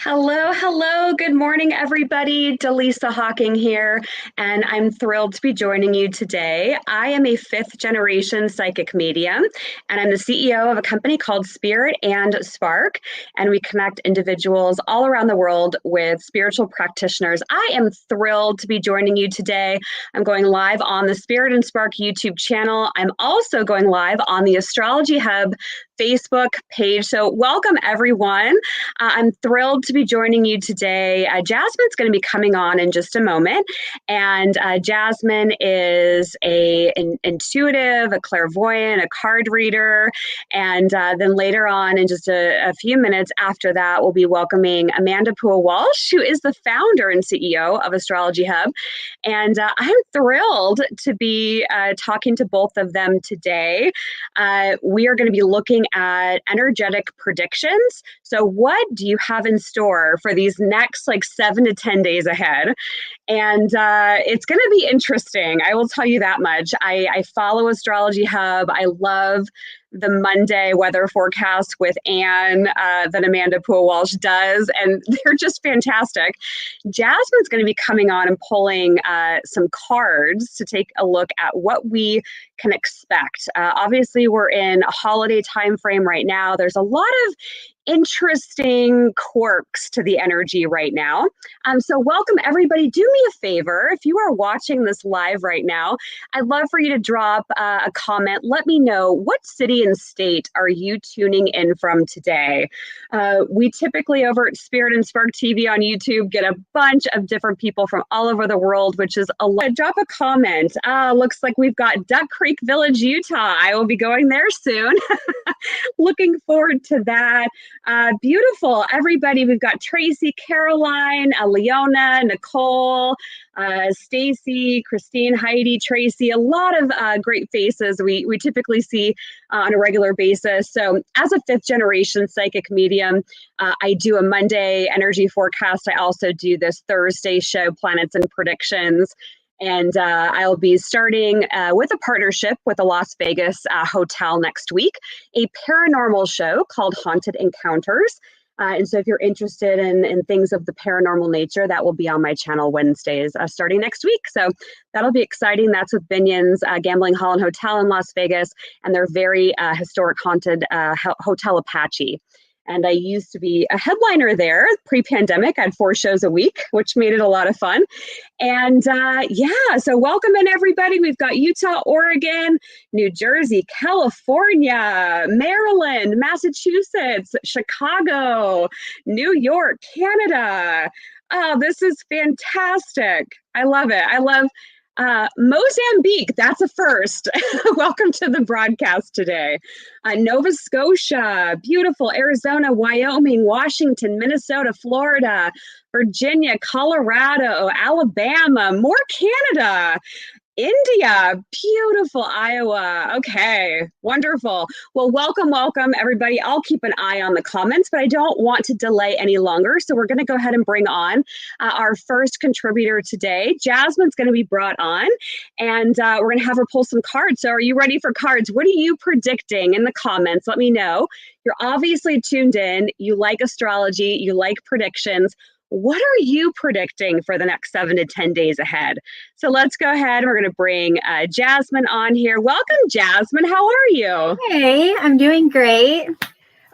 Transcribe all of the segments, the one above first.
Hello, hello. Good morning, everybody. Dallisa Hawking here, and I'm thrilled to be joining you today. I am a fifth generation psychic medium, and I'm the CEO of a company called Spirit and Spark, and we connect individuals all around the world with spiritual practitioners. I am thrilled to be joining you today. I'm going live on the Spirit and Spark YouTube channel. I'm also going live on the Astrology Hub Facebook page. So, welcome, everyone. I'm thrilled to be joining you today. Jasmine's going to be coming on in just a moment, and Jasmine is an intuitive, a clairvoyant, a card reader, and then later on, in just a few minutes after that, we'll be welcoming Amanda Pua-Walsh, who is the founder and CEO of Astrology Hub, and I'm thrilled to be talking to both of them today. We are going to be looking at energetic predictions. So, what do you have in store for these next 7 to 10 days ahead? And it's going to be interesting. I will tell you that much. I follow Astrology Hub. I love the Monday weather forecast with Anne that Amanda Pua-Walsh does, and they're just fantastic. Jasmine's going to be coming on and pulling some cards to take a look at what we can expect. Obviously, we're in a holiday time frame right now. There's a lot of interesting quirks to the energy right now. So welcome, everybody. Do me a favor. If you are watching this live right now, I'd love for you to drop a comment. Let me know, what city and state are you tuning in from today? We typically over at Spirit and Spark TV on YouTube get a bunch of different people from all over the world, which is a lot. Drop a comment. Looks like we've got Duck Creek Village, Utah. I will be going there soon. Looking forward to that. Beautiful, everybody. We've got Tracy, Caroline, Leona, Nicole, Stacy, Christine, Heidi, Tracy, a lot of great faces we typically see on a regular basis. So as a fifth generation psychic medium, I do a Monday energy forecast. I also do this Thursday show, Planets and Predictions. And I'll be starting with a partnership with a Las Vegas hotel next week, a paranormal show called Haunted Encounters. And so if you're interested in things of the paranormal nature, that will be on my channel Wednesdays starting next week. So that'll be exciting. That's with Binion's Gambling Hall and Hotel in Las Vegas, and their very historic haunted Hotel Apache. And I used to be a headliner there pre-pandemic. I had 4 shows a week, which made it a lot of fun. And so welcome in, everybody. We've got Utah, Oregon, New Jersey, California, Maryland, Massachusetts, Chicago, New York, Canada. Oh, this is fantastic. I love it. I love Mozambique, that's a first. Welcome to the broadcast today. Nova Scotia, beautiful, Arizona, Wyoming, Washington, Minnesota, Florida, Virginia, Colorado, Alabama, more Canada. India, beautiful, Iowa. Okay, wonderful. Well, welcome, everybody. I'll keep an eye on the comments, but I don't want to delay any longer. So we're going to go ahead and bring on our first contributor today. Jasmine's going to be brought on, and we're going to have her pull some cards. So are you ready for cards? What are you predicting in the comments? Let me know. You're obviously tuned in. You like astrology. You like predictions. What are you predicting for the next 7 to 10 days ahead? So let's go ahead. We're going to bring Jasmine on here. Welcome, Jasmine. How are you? Hey, I'm doing great.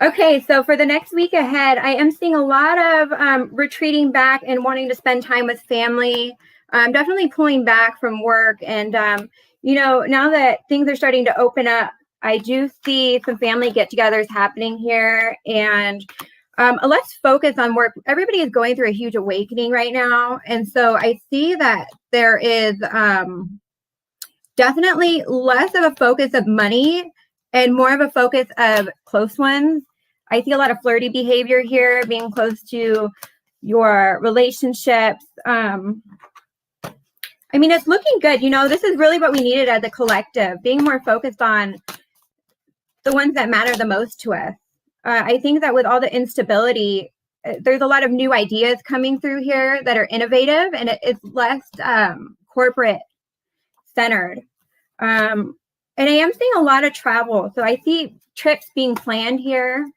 Okay, so for the next week ahead, I am seeing a lot of retreating back and wanting to spend time with family. I'm definitely pulling back from work. And, now that things are starting to open up, I do see some family get-togethers happening here. And let's focus on work. Everybody is going through a huge awakening right now. And so I see that there is definitely less of a focus of money and more of a focus of close ones. I see a lot of flirty behavior here, being close to your relationships. It's looking good. This is really what we needed as a collective, being more focused on the ones that matter the most to us. I think that with all the instability, there's a lot of new ideas coming through here that are innovative, and it's less corporate centered. And I am seeing a lot of travel. So I see trips being planned here.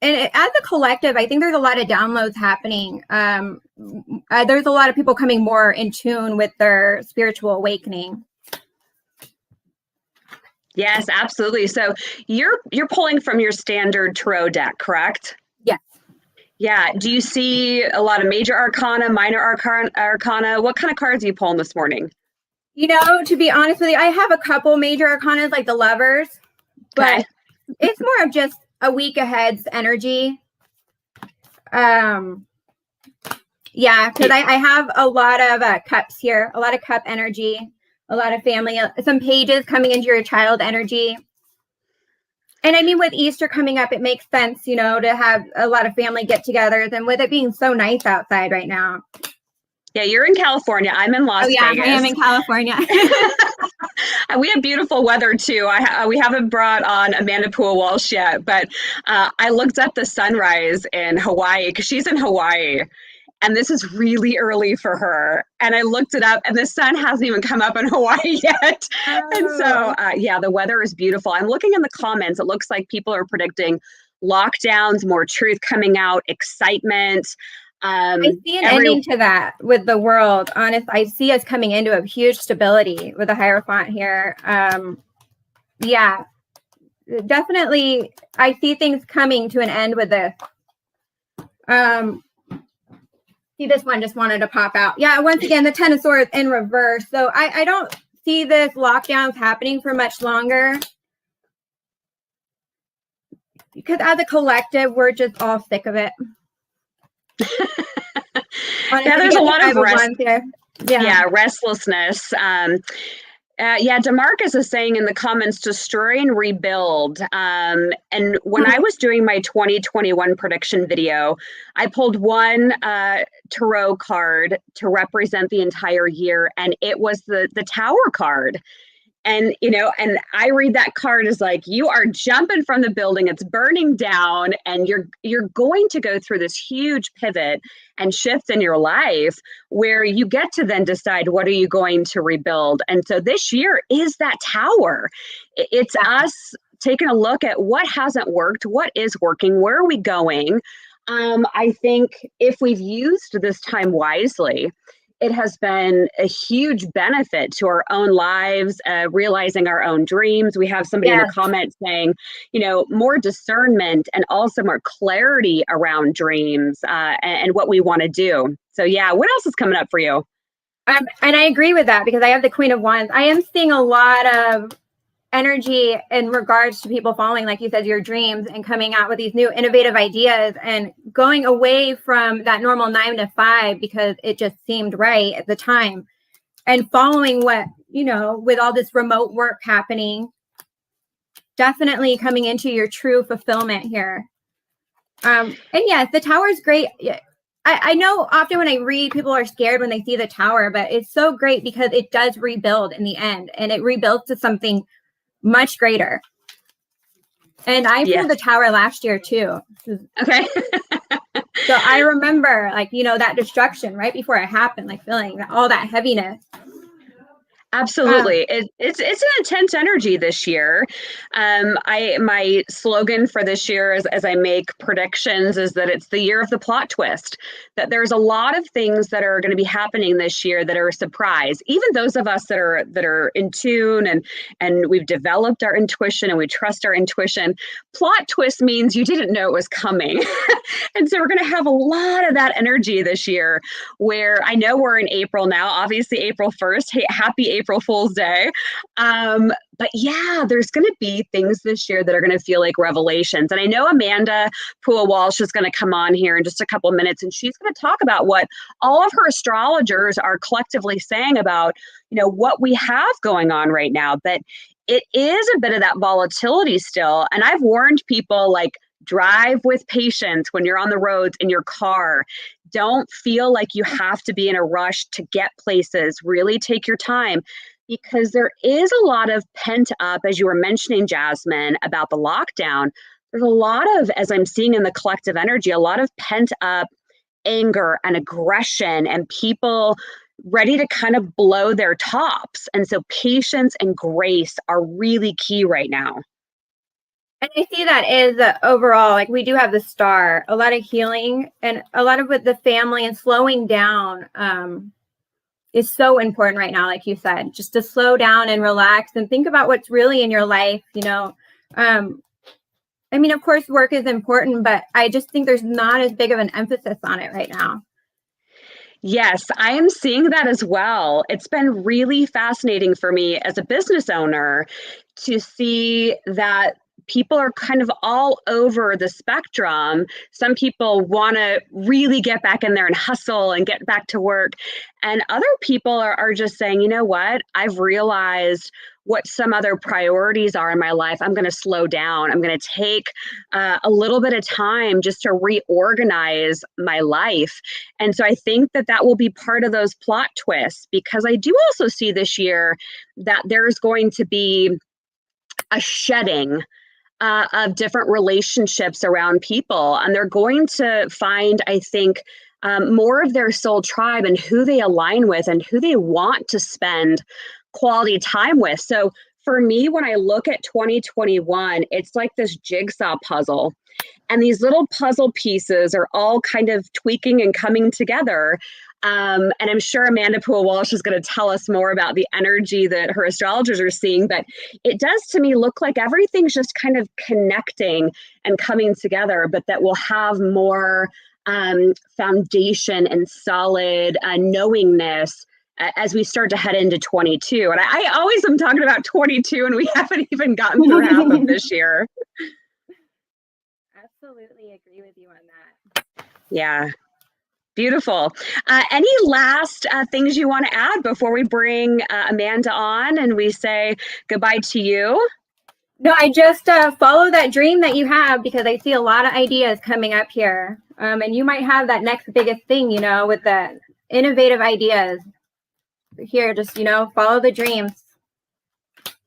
As a collective, I think there's a lot of downloads happening. There's a lot of people coming more in tune with their spiritual awakening. Yes, absolutely. So you're pulling from your standard tarot deck, correct? Yes. Yeah. Do you see a lot of major arcana, minor arcana? What kind of cards are you pulling this morning? To be honest with you, I have a couple major arcanas like the Lovers, but Okay. it's more of just a week ahead's energy. Yeah, because I have a lot of cups here, a lot of cup energy, a lot of family, some pages coming into your child energy. And I mean, with Easter coming up, it makes sense, to have a lot of family get-togethers, and with it being so nice outside right now. Yeah, you're in California. I'm in Las Vegas. I am in California. And we have beautiful weather too. We haven't brought on Amanda Poole Walsh yet, but I looked up the sunrise in Hawaii because she's in Hawaii. And this is really early for her. And I looked it up, and the sun hasn't even come up in Hawaii yet. Oh. And so, yeah, the weather is beautiful. I'm looking in the comments. It looks like people are predicting lockdowns, more truth coming out, excitement. I see an ending to that with the world. I see us coming into a huge stability with the Hierophant here. Yeah, definitely. I see things coming to an end with this. See, this one just wanted to pop out. Yeah, once again, the Ten of Swords in reverse. So I don't see this lockdowns happening for much longer. Because as a collective, we're just all sick of it. Yeah, there's a lot of restlessness. Yeah, DeMarcus is saying in the comments, destroy and rebuild. And when I was doing my 2021 prediction video, I pulled one tarot card to represent the entire year, and it was the Tower card. And, and I read that card as like, you are jumping from the building, it's burning down, and you're going to go through this huge pivot and shift in your life where you get to then decide, what are you going to rebuild? And so this year is that Tower. It's us taking a look at what hasn't worked, what is working, where are we going? I think if we've used this time wisely, it has been a huge benefit to our own lives, realizing our own dreams. We have somebody in the comments saying, more discernment and also more clarity around dreams and what we want to do. So yeah, what else is coming up for you? And I agree with that because I have the Queen of Wands. I am seeing a lot of energy in regards to people following, like you said, your dreams and coming out with these new innovative ideas and going away from that normal 9 to 5 because it just seemed right at the time, and following what, with all this remote work happening, definitely coming into your true fulfillment here. And yes, the Tower is great. I know often when I read, people are scared when they see the Tower, but it's so great because it does rebuild in the end, and it rebuilds to something much greater. And I pulled the Tower last year too. Okay. So I remember that destruction right before it happened, feeling all that heaviness. Absolutely. It's an intense energy this year. My slogan for this year as I make predictions is that it's the year of the plot twist, that there's a lot of things that are going to be happening this year that are a surprise. Even those of us that are in tune and we've developed our intuition and we trust our intuition. Plot twist means you didn't know it was coming. And so we're going to have a lot of that energy this year, where I know we're in April now, obviously April 1st. Hey, happy April Fool's Day. But yeah, there's going to be things this year that are going to feel like revelations. And I know Amanda Poole Walsh is going to come on here in just a couple of minutes, and she's going to talk about what all of her astrologers are collectively saying about, what we have going on right now. But it is a bit of that volatility still. And I've warned people, drive with patience when you're on the roads in your car. Don't feel like you have to be in a rush to get places. Really take your time, because there is a lot of pent up, as you were mentioning, Jasmine, about the lockdown. There's a lot of, as I'm seeing in the collective energy, a lot of pent up anger and aggression and people ready to kind of blow their tops. And so patience and grace are really key right now. And I see that is overall, like we do have the star, a lot of healing and a lot of with the family and slowing down is so important right now, like you said, just to slow down and relax and think about what's really in your life, you know. I mean, of course, work is important, but I just think there's not as big of an emphasis on it right now. Yes, I am seeing that as well. It's been really fascinating for me as a business owner to see that people are kind of all over the spectrum. Some people want to really get back in there and hustle and get back to work. And other people are just saying, you know what? I've realized what some other priorities are in my life. I'm going to slow down. I'm going to take a little bit of time just to reorganize my life. And so I think that that will be part of those plot twists, because I do also see this year that there's going to be a shedding of different relationships around people. And they're going to find, I think, more of their soul tribe and who they align with and who they want to spend quality time with. So for me, when I look at 2021, it's like this jigsaw puzzle. And these little puzzle pieces are all kind of tweaking and coming together. And I'm sure Amanda Poole Walsh is going to tell us more about the energy that her astrologers are seeing. But it does to me look like everything's just kind of connecting and coming together, but that we'll have more foundation and solid knowingness as we start to head into 22. And I always am talking about 22, and we haven't even gotten through half of this year. Absolutely agree with you on that. Yeah. Beautiful. Any last things you want to add before we bring Amanda on and we say goodbye to you? No, I just follow that dream that you have, because I see a lot of ideas coming up here. And you might have that next biggest thing, you know, with the innovative ideas. Here, just, you know, follow the dreams.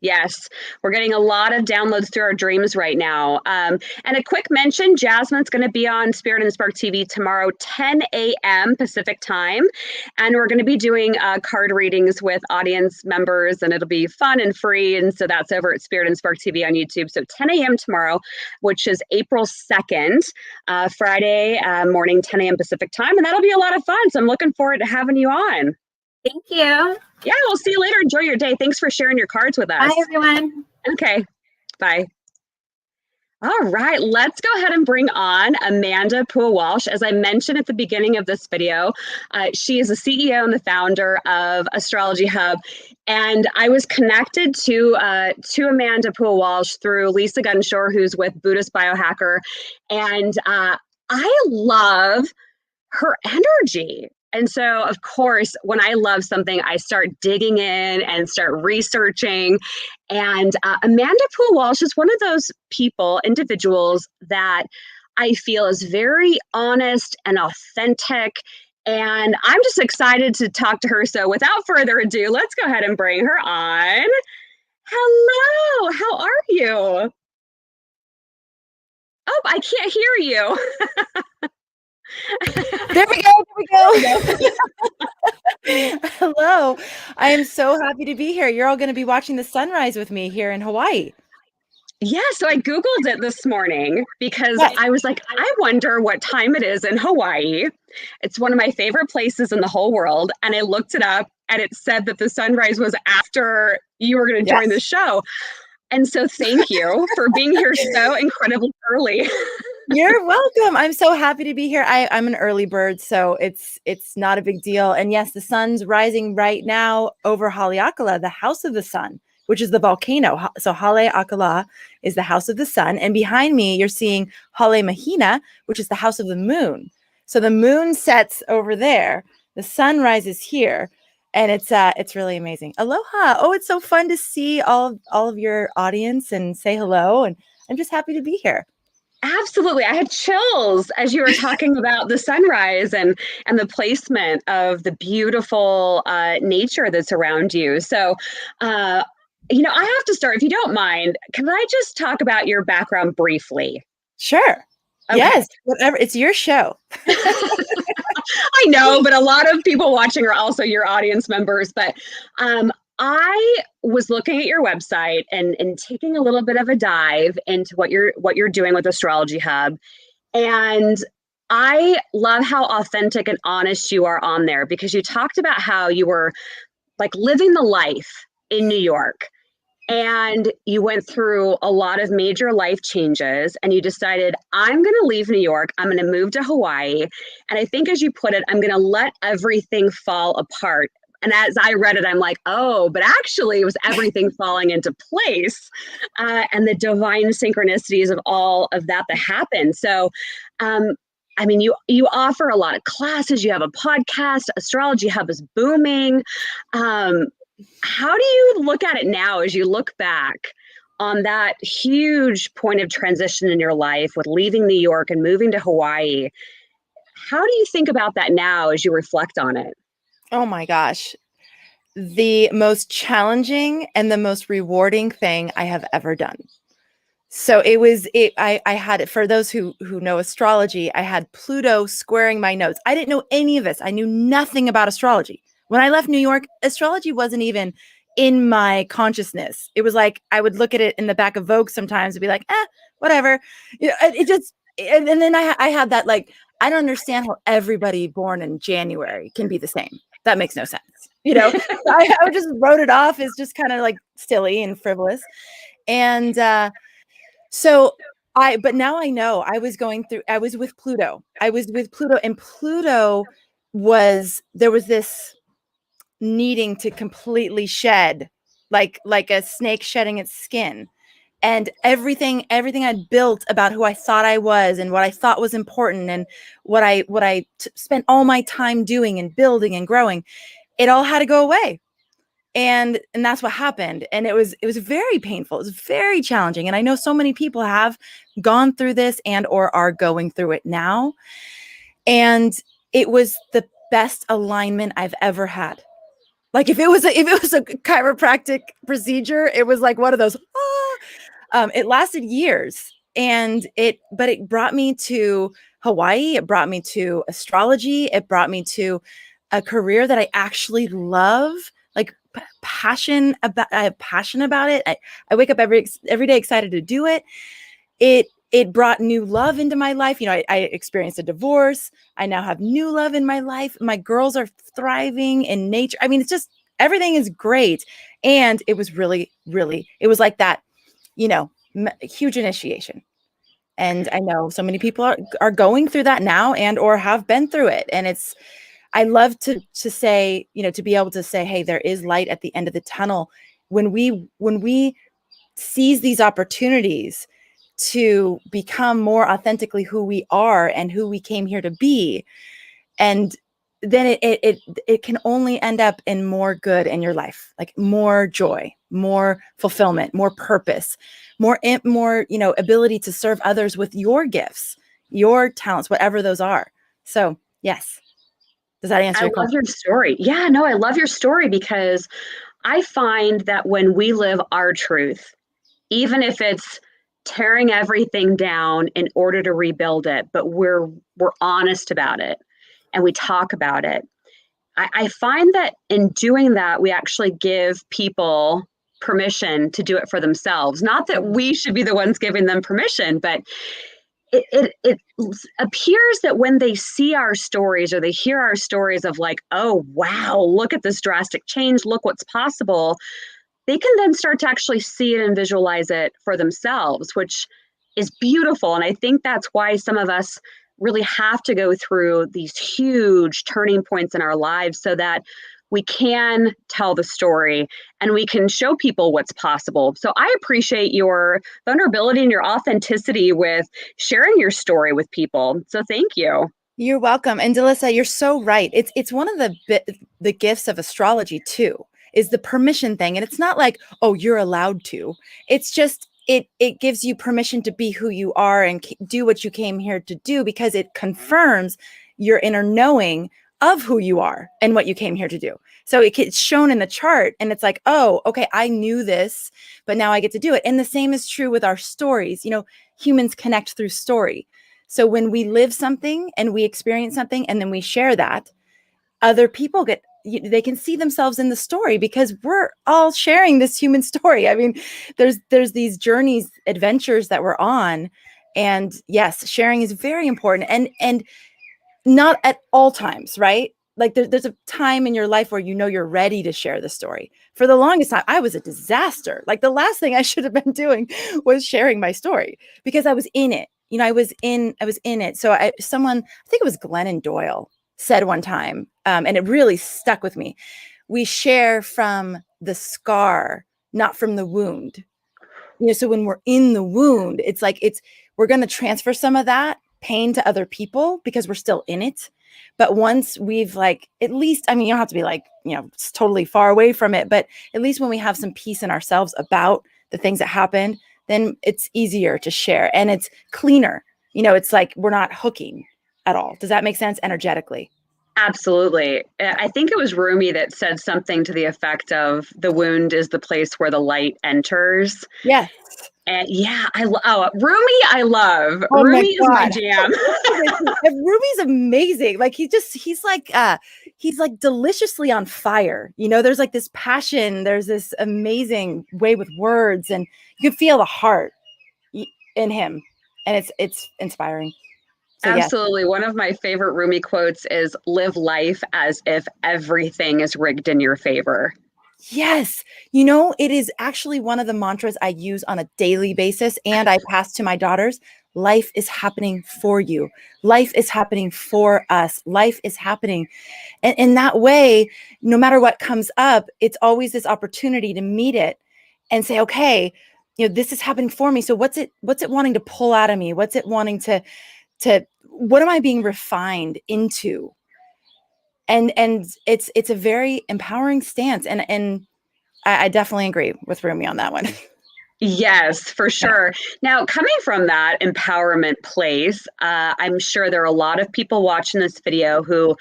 Yes, we're getting a lot of downloads through our dreams right now. And a quick mention, Jasmine's going to be on Spirit and Spark TV tomorrow, 10 a.m. Pacific time. And we're going to be doing card readings with audience members, and it'll be fun and free. And so that's over at Spirit and Spark TV on YouTube. So 10 a.m. tomorrow, which is April 2nd, Friday morning, 10 a.m. Pacific time. And that'll be a lot of fun. So I'm looking forward to having you on. Thank you. Yeah, we'll see you later. Enjoy your day. Thanks for sharing your cards with us. Bye, everyone. Okay, bye. All right, let's go ahead and bring on Amanda Poole Walsh. As I mentioned at the beginning of this video, she is the CEO and the founder of Astrology Hub. And I was connected to Amanda Poole Walsh through Lisa Gunshore, who's with Buddhist Biohacker. And I love her energy. And so, of course, when I love something, I start digging in and start researching. And Amanda Poole Walsh is one of those individuals that I feel is very honest and authentic. And I'm just excited to talk to her. So without further ado, let's go ahead and bring her on. Hello, how are you? Oh, I can't hear you. There we go. Hello. I am so happy to be here. You're all going to be watching the sunrise with me here in Hawaii. Yeah, so I Googled it this morning because I was like, I wonder what time it is in Hawaii. It's one of my favorite places in the whole world. And I looked it up and it said that the sunrise was after you were going to join the show. And so thank you for being here so incredibly early. You're welcome. I'm so happy to be here. I'm an early bird, so it's not a big deal. And yes, the sun's rising right now over Haleakala, the house of the sun, which is the volcano. So Haleakala is the house of the sun. And behind me, you're seeing Hale Mahina, which is the house of the moon. So the moon sets over there. The sun rises here. And it's really amazing. Aloha. Oh, it's so fun to see all of your audience and say hello. And I'm just happy to be here. Absolutely. I had chills as you were talking about the sunrise and the placement of the beautiful nature that's around you. So, I have to start, if you don't mind, can I just talk about your background briefly? Sure. Okay. Yes, whatever. It's your show. I know, but a lot of people watching are also your audience members. But I was looking at your website and taking a little bit of a dive into what you're doing with Astrology Hub. And I love how authentic and honest you are on there, because you talked about how you were like living the life in New York, and you went through a lot of major life changes, and you decided, I'm going to leave New York, I'm going to move to Hawaii. And I think, as you put it, I'm going to let everything fall apart. And as I read it, I'm like, oh, but actually it was everything falling into place, and the divine synchronicities of all of that happened. So, I mean, you offer a lot of classes, you have a podcast, Astrology Hub is booming. How do you look at it now as you look back on that huge point of transition in your life with leaving New York and moving to Hawaii? How do you think about that now as you reflect on it? Oh my gosh. The most challenging and the most rewarding thing I have ever done. So I had it, for those who know astrology, I had Pluto squaring my notes. I didn't know any of this. I knew nothing about astrology. When I left New York, astrology wasn't even in my consciousness. It was like, I would look at it in the back of Vogue sometimes and be like, whatever. It just, and then I had that, like, I don't understand how everybody born in January can be the same. That makes no sense. I just wrote it off as just kind of like silly and frivolous. And, but now I know I was with Pluto. And Pluto there was this needing to completely shed, like a snake shedding its skin. And everything I'd built about who I thought I was and what I thought was important and what I spent all my time doing and building and growing, it all had to go away. And that's what happened. And it was very painful. It was very challenging. And I know so many people have gone through this and or are going through it now. And it was the best alignment I've ever had. Like if it was a chiropractic procedure, it was like one of those, it lasted years. But it brought me to Hawaii. It brought me to astrology. It brought me to a career that I actually love. Like I have passion about it. I wake up every day excited to do it. It brought new love into my life. I experienced a divorce. I now have new love in my life. My girls are thriving in nature. I mean, it's just, everything is great. And it was really, really, it was like that, huge initiation. And I know so many people are going through that now and or have been through it. And I love to say, to be able to say, hey, there is light at the end of the tunnel. When we seize these opportunities to become more authentically who we are and who we came here to be, and then it can only end up in more good in your life, like more joy, more fulfillment, more purpose, more ability to serve others with your gifts, your talents, whatever those are. So yes. Does that answer your question? I love your story. Yeah, no, I love your story, because I find that when we live our truth, even if it's tearing everything down in order to rebuild it, but we're honest about it and we talk about it, I find that in doing that, we actually give people permission to do it for themselves. Not that we should be the ones giving them permission, but it appears that when they see our stories or they hear our stories of like, oh, wow, look at this drastic change, look what's possible, they can then start to actually see it and visualize it for themselves, which is beautiful. And I think that's why some of us really have to go through these huge turning points in our lives so that we can tell the story and we can show people what's possible. So I appreciate your vulnerability and your authenticity with sharing your story with people. So thank you. You're welcome. And Dallisa, you're so right. It's one of the gifts of astrology too, is the permission thing. And it's not like, oh, you're allowed to. It's just, it gives you permission to be who you are and do what you came here to do, because it confirms your inner knowing of who you are and what you came here to do. So it's shown in the chart and it's like, oh, okay, I knew this, but now I get to do it. And the same is true with our stories. Humans connect through story. So when we live something and we experience something and then we share that, other people get they can see themselves in the story, because we're all sharing this human story. I mean, there's these journeys, adventures that we're on, and yes, sharing is very important, and not at all times, right? Like there's a time in your life where you're ready to share the story. For the longest time, I was a disaster. Like the last thing I should have been doing was sharing my story, because I was in it. I was in it. So I think it was Glennon Doyle, said one time, and it really stuck with me. We share from the scar, not from the wound. So when we're in the wound, it's like we're going to transfer some of that pain to other people because we're still in it. But once we've at least, I mean, you don't have to be it's totally far away from it, but at least when we have some peace in ourselves about the things that happened, then it's easier to share and it's cleaner. It's like we're not hooking at all. Does that make sense energetically? Absolutely. I think it was Rumi that said something to the effect of the wound is the place where the light enters. Yes. And yeah, Rumi, I love. Oh Rumi my is my God. jam. Rumi's amazing. He's like deliciously on fire. There's like this passion. There's this amazing way with words, and you can feel the heart in him, and it's inspiring. So, absolutely. One of my favorite Rumi quotes is live life as if everything is rigged in your favor. Yes. It is actually one of the mantras I use on a daily basis, and I pass to my daughters. Life is happening for you. Life is happening for us. Life is happening. And in that way, no matter what comes up, it's always this opportunity to meet it and say, okay, this is happening for me. So what's it wanting to pull out of me? What's it wanting to what am I being refined into? And it's a very empowering stance. And I definitely agree with Rumi on that one. Yes, for sure. Now, coming from that empowerment place, I'm sure there are a lot of people watching this video who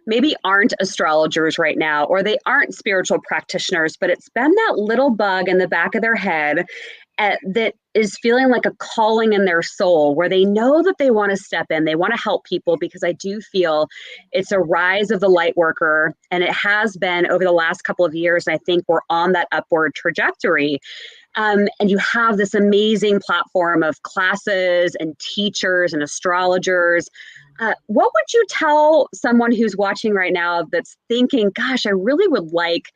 maybe aren't astrologers right now, or they aren't spiritual practitioners, but it's been that little bug in the back of their head that is feeling like a calling in their soul, where they know that they want to step in, they want to help people, because I do feel it's a rise of the light worker, and it has been over the last couple of years. And I think we're on that upward trajectory. And you have this amazing platform of classes and teachers and astrologers. What would you tell someone who's watching right now that's thinking, gosh, I really would like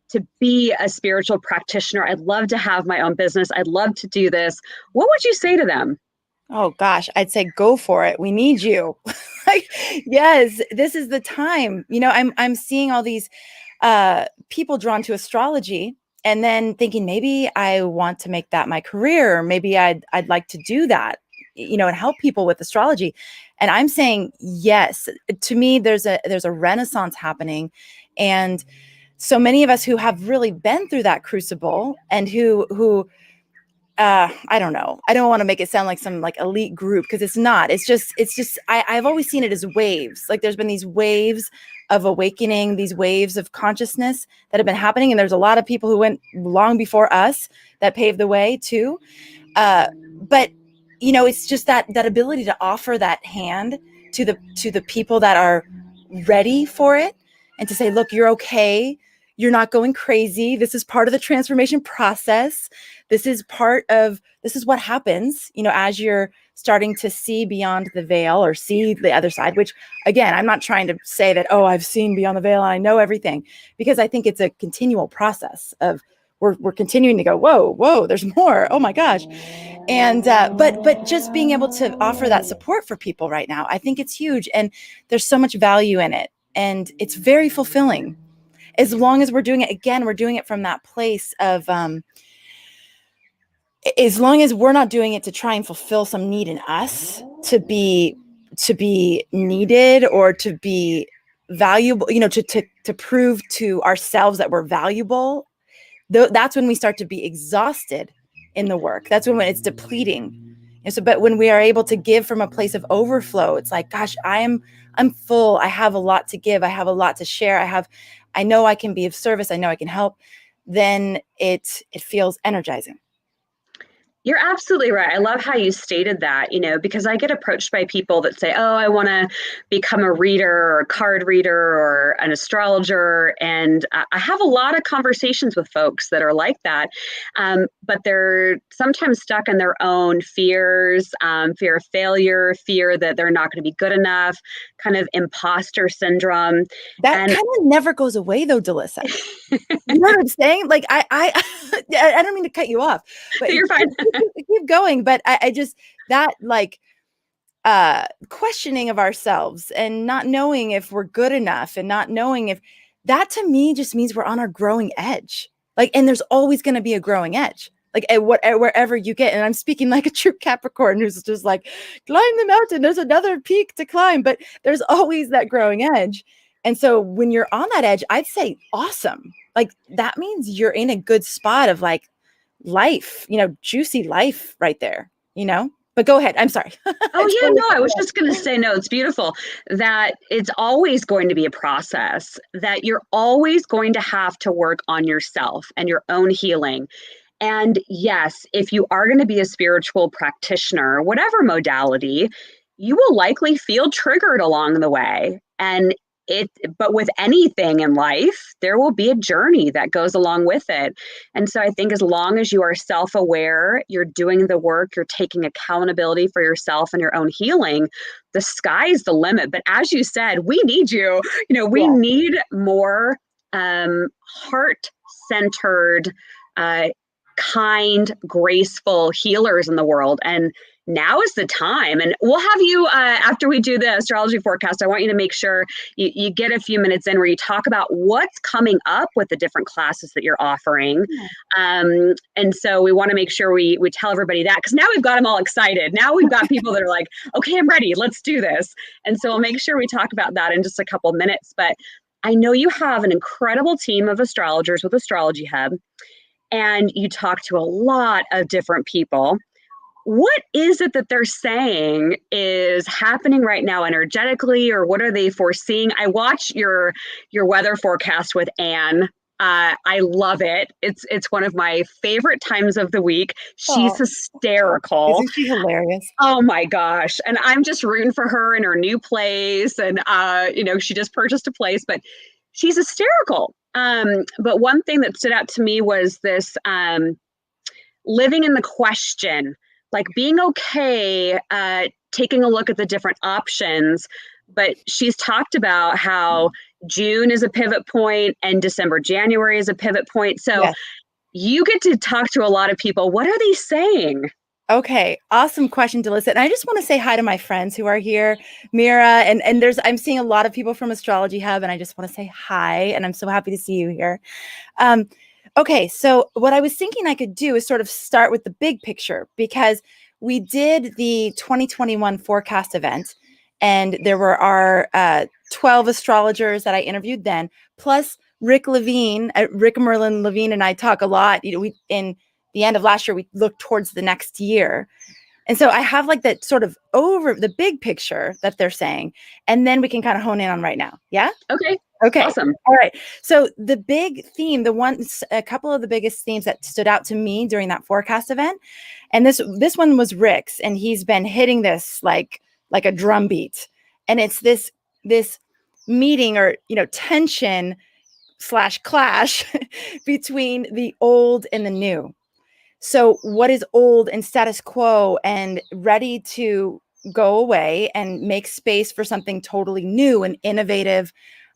to be a spiritual practitioner. I'd love to have my own business. I'd love to do this. What would you say to them? Oh gosh, I'd say go for it. We need you. Yes, this is the time. I'm seeing all these people drawn to astrology, and then thinking maybe I want to make that my career, or maybe I'd like to do that, and help people with astrology. And I'm saying yes. To me, there's a renaissance happening, and so many of us who have really been through that crucible, and who I don't know. I don't want to make it sound like some elite group, because it's not. It's just I've always seen it as waves. Like there's been these waves of awakening, these waves of consciousness that have been happening, and there's a lot of people who went long before us that paved the way too. But it's just that ability to offer that hand to the people that are ready for it, and to say, look, you're okay. You're not going crazy. This is part of the transformation process. This is what happens, as you're starting to see beyond the veil, or see the other side, which again, I'm not trying to say that, oh, I've seen beyond the veil and I know everything, because I think it's a continual process of we're continuing to go, whoa, there's more. Oh my gosh. And, but just being able to offer that support for people right now, I think it's huge. And there's so much value in it, and it's very fulfilling. As long as we're doing it, again, we're doing it from that place of, as long as we're not doing it to try and fulfill some need in us, to be needed, or to be valuable, to prove to ourselves that we're valuable, that's when we start to be exhausted in the work. That's when it's depleting. And so, but when we are able to give from a place of overflow, it's like, gosh, I'm full. I have a lot to give. I have a lot to share. I know I can be of service. I know I can help. Then it feels energizing. You're absolutely right. I love how you stated that, because I get approached by people that say, oh, I want to become a reader or a card reader or an astrologer. And I have a lot of conversations with folks that are like that. But they're sometimes stuck in their own fears, fear of failure, fear that they're not going to be good enough, kind of imposter syndrome. That And kind of never goes away though, Dallisa. You know what I'm saying? Like I don't mean to cut you off, but you're fine. keep going. But I just, that like questioning of ourselves and not knowing if we're good enough and not knowing if, that to me just means we're on our growing edge. Like, and there's always going to be a growing edge. Like wherever you get, and I'm speaking like a true Capricorn who's just like, climb the mountain, there's another peak to climb, but there's always that growing edge. And so when you're on that edge, I'd say awesome. Like that means you're in a good spot of like life, juicy life right there, But go ahead. I'm sorry. Oh, yeah, no, I was just going to say, no, it's beautiful that it's always going to be a process, that you're always going to have to work on yourself and your own healing. And yes, if you are going to be a spiritual practitioner, whatever modality, you will likely feel triggered along the way. But with anything in life, there will be a journey that goes along with it. And so I think as long as you are self-aware, you're doing the work, you're taking accountability for yourself and your own healing, the sky's the limit. But as you said, we need you. We need more heart-centered, kind, graceful healers in the world. And now is the time. And we'll have you, after we do the astrology forecast, I want you to make sure you get a few minutes in where you talk about what's coming up with the different classes that you're offering. And so we want to make sure we tell everybody that, because now we've got them all excited. Now we've got people that are like, okay, I'm ready. Let's do this. And so we'll make sure we talk about that in just a couple of minutes. But I know you have an incredible team of astrologers with Astrology Hub, and you talk to a lot of different people. What is it that they're saying is happening right now energetically, or what are they foreseeing? I watch your weather forecast with Anne. I love it. It's one of my favorite times of the week. She's hysterical. Isn't she hilarious? Oh my gosh. And I'm just rooting for her in her new place. And, she just purchased a place, but she's hysterical. But one thing that stood out to me was this living in the question, like being okay, taking a look at the different options. But she's talked about how June is a pivot point and December, January is a pivot point. So you get to talk to a lot of people. What are they saying? Okay, awesome question, Dallisa. And I just want to say hi to my friends who are here, Mira, and I'm seeing a lot of people from Astrology Hub, and I just want to say hi, and I'm so happy to see you here. Okay, so what I was thinking I could do is sort of start with the big picture, because we did the 2021 forecast event, and there were our 12 astrologers that I interviewed then, plus Rick Merlin Levine, and I talk a lot. We in the end of last year, we looked towards the next year. And so I have like that sort of the big picture that they're saying, and then we can kind of hone in on right now. Yeah? Okay. Awesome. All right. So the big theme, a couple of the biggest themes that stood out to me during that forecast event, and this one was Rick's, and he's been hitting this like a drum beat. And it's this meeting or, tension / clash between the old and the new. So what is old and status quo and ready to go away and make space for something totally new and innovative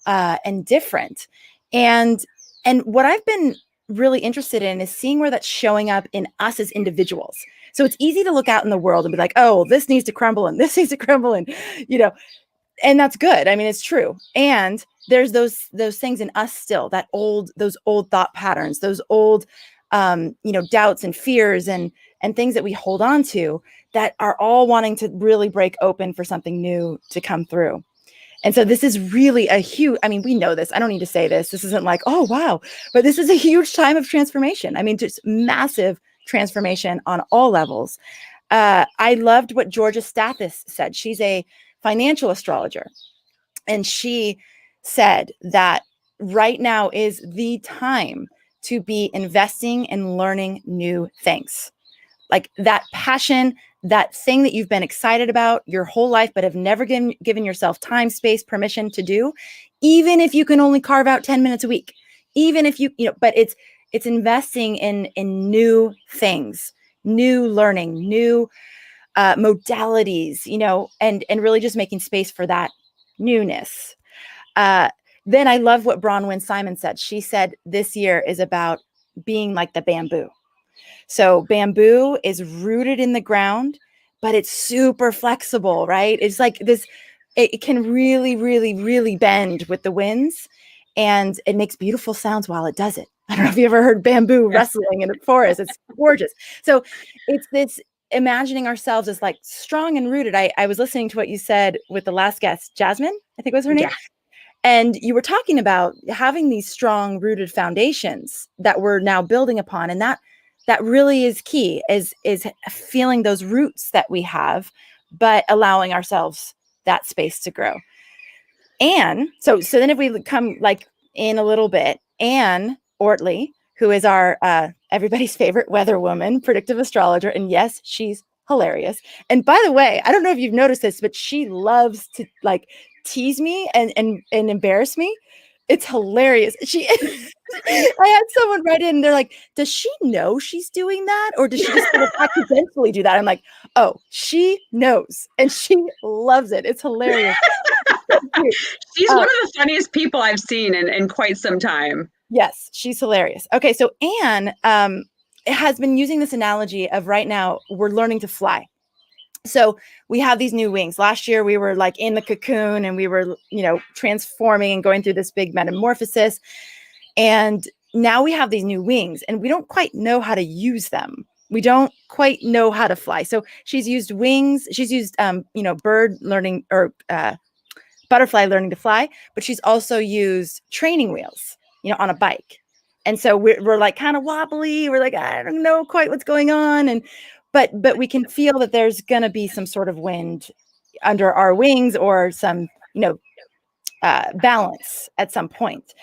and different. And what I've been really interested in is seeing where that's showing up in us as individuals. So it's easy to look out in the world and be like, oh, this needs to crumble and this needs to crumble, and and that's good. I mean, it's true. And there's those things in us still, those old thought patterns, those old doubts and fears and things that we hold on to that are all wanting to really break open for something new to come through. And so this is really a huge, we know this. I don't need to say this. This isn't like, oh, wow. But this is a huge time of transformation. Just massive transformation on all levels. I loved what Georgia Stathis said. She's a financial astrologer. And she said that right now is the time to be investing and learning new things. like that passion, that thing that you've been excited about your whole life, but have never given yourself time, space, permission to do, even if you can only carve out 10 minutes a week, even if but it's investing in new things, new learning, new modalities, and really just making space for that newness. Then I love what Bronwyn Simon said. She said this year is about being like the bamboo. So bamboo is rooted in the ground, but it's super flexible, right? It's like this, it can really, really, really bend with the winds, and it makes beautiful sounds while it does it. I don't know if you ever heard bamboo rustling in a forest. It's gorgeous. So it's this imagining ourselves as like strong and rooted. I was listening to what you said with the last guest, Jasmine, I think was her name. Yeah. And you were talking about having these strong rooted foundations that we're now building upon. And that really is key, is feeling those roots that we have, but allowing ourselves that space to grow. And so then if we come like in a little bit, Anne Ortley, who is our everybody's favorite weather woman, predictive astrologer. And yes, she's hilarious. And by the way, I don't know if you've noticed this, but she loves to like tease me and embarrass me. It's hilarious. I had someone write in and they're like, does she know she's doing that? Or does she just sort of accidentally do that? I'm like, oh, she knows and she loves it. It's hilarious. She's one of the funniest people I've seen in quite some time. Yes, she's hilarious. Okay, so Anne has been using this analogy of right now we're learning to fly. So we have these new wings. Last year we were like in the cocoon and we were, transforming and going through this big metamorphosis. And now we have these new wings and we don't quite know how to use them. We don't quite know how to fly. So she's used wings. She's used, bird learning or butterfly learning to fly, but she's also used training wheels, on a bike. And so we're like kind of wobbly. We're like, I don't know quite what's going on. But we can feel that there's going to be some sort of wind under our wings or some, balance at some point.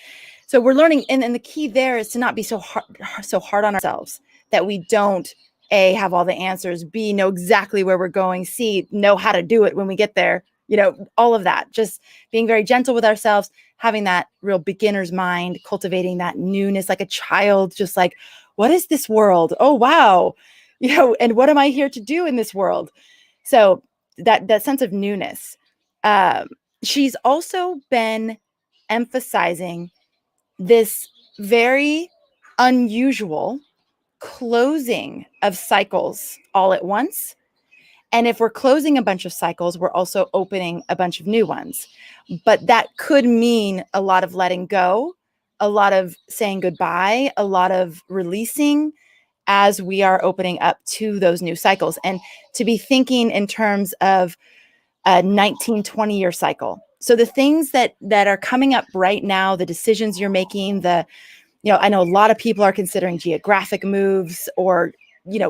So we're learning. And the key there is to not be so hard on ourselves that we don't have all the answers, B, know exactly where we're going, C, know how to do it when we get there. All of that, just being very gentle with ourselves, having that real beginner's mind, cultivating that newness, like a child, just like, what is this world? Oh, wow. And what am I here to do in this world? So that sense of newness. She's also been emphasizing this very unusual closing of cycles all at once. And if we're closing a bunch of cycles, we're also opening a bunch of new ones. But that could mean a lot of letting go, a lot of saying goodbye, a lot of releasing as we are opening up to those new cycles. And to be thinking in terms of a 19, 20-year cycle. So the things that are coming up right now, the decisions you're making, I know a lot of people are considering geographic moves or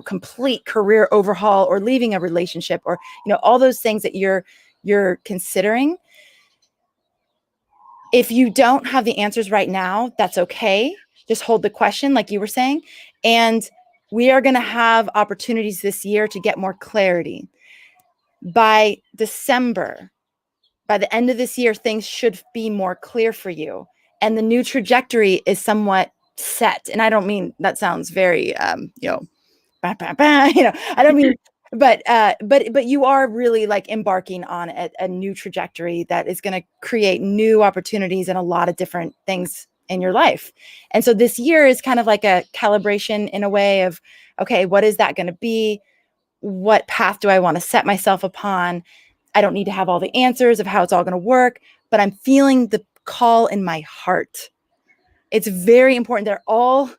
complete career overhaul or leaving a relationship or, all those things that you're considering. If you don't have the answers right now, that's okay. Just hold the question, like you were saying. And we are going to have opportunities this year to get more clarity. By December, by the end of this year, things should be more clear for you. And the new trajectory is somewhat set. And I don't mean that sounds very, I don't mean, but you are really like embarking on a new trajectory that is going to create new opportunities and a lot of different things in your life. And so this year is kind of like a calibration in a way of, okay, what is that going to be? What path do I want to set myself upon? I don't need to have all the answers of how it's all going to work, but I'm feeling the call in my heart. It's very important. They're all